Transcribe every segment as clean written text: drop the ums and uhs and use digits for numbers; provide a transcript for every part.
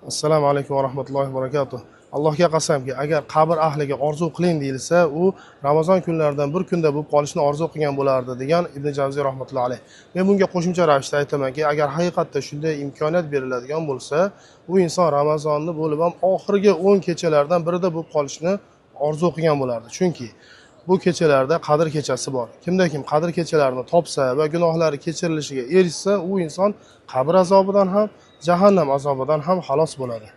Assalomu alaykum va rahmatullohi va barakatuh. Allohga qasamki, agar qabr ahliga orzu qiling deyilsa, u Ramazon kunlaridan bir kunda bo'lib qolishni orzu qilgan bo'lardi degan Ibn Javziy rahmatullohi alayh. Men bunga qo'shimcha ravishda aytamanki, agar haqiqatda shunday imkoniyat beriladigan bo'lsa, u inson Ramazonni bo'lib ham oxirgi 10 kechalardan birida bo'lib qolishni orzu qilgan bo'lardi. Chunki bu kechalarda Qadr kechasi bor. Kimda-kim Qadr kechalarini topsa va gunohlari kechirilishiga erishsa, u inson qabr azobidan ham, jahannam azobidan ham xalos bo'ladi.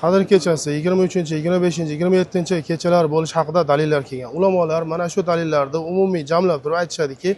Qadr kechasi 23, 25, 27 kechalar bo'lish haqida dalillar kelgan. Ulamolar mana shu dalillarni umumiy jamlab turib aytishadiki,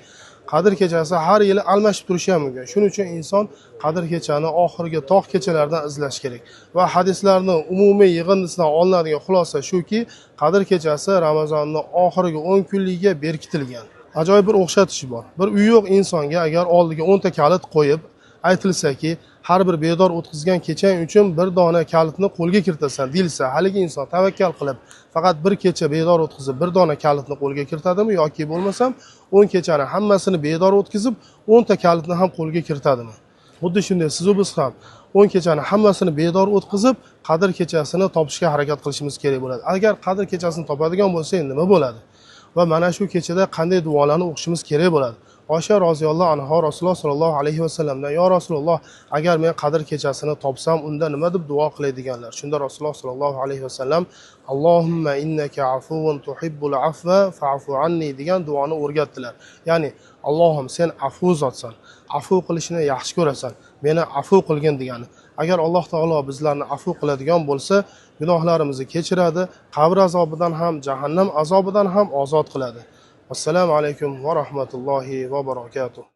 Qadr kechasi har yili almashib turishi ham mumkin. Shuning uchun inson Qadr kechani oxirgi tog' kechalardan izlash kerak. Va hadislarning umumiy yig'indisidan olinadigan xulosa shuki, Qadr kechasi Ramazonning oxirgi 10 kunligiga berkitilgan. Ajoyib bir o'xshatish bor. Bir uyi yo'q insonga agar oldiga 10 ta kalit qo'yib, aytilsaki, har bir bedor o'tkazgan kechang uchun bir dona kalitni qo'lga kiritasan deyilsa, haligi inson tavakkal qilib faqat bir kecha bedor o'tkazib bir dona kalitni qo'lga kiritadimi yoki bo'lmasam 10 kechani hammasini bedor o'tkazib 10 ta kalitni ham qo'lga kiritadimi? Xuddi shunday siz va biz ham 10 kechani hammasini bedor o'tkazib Qadr kechasini topishga harakat qilishimiz kerak bo'ladi. Agar Qadr kechasini topadigan bo'lsak, nima bo'ladi? Va mana shu kechada qanday duolarni o'qishimiz kerak bo'ladi? Oysha roziyallohu anha Rasululloh sollallohu alayhi vasallamdan: "Ya Rasululloh, agar men Qadr kechasini topsam, unda nima deb duo qilay?" deganlar. Shunda Rasululloh sollallohu alayhi vasallam: "Allohumma innaka afuvun tuhibbul afva fa'fu anni" degan duoni o'rgatdilar. Ya'ni Allohim, sen afu zotsan, afu qilishni yaxshi ko'rasan, meni afu qilgin degani. Agar Alloh taolo bizlarni afu qiladigan bo'lsa, gunohlarimizni kechiradi, qabr azobidan ham, jahannam azobidan ham ozod qiladi. Assalomu alaykum va rahmatullohi va barakatuh.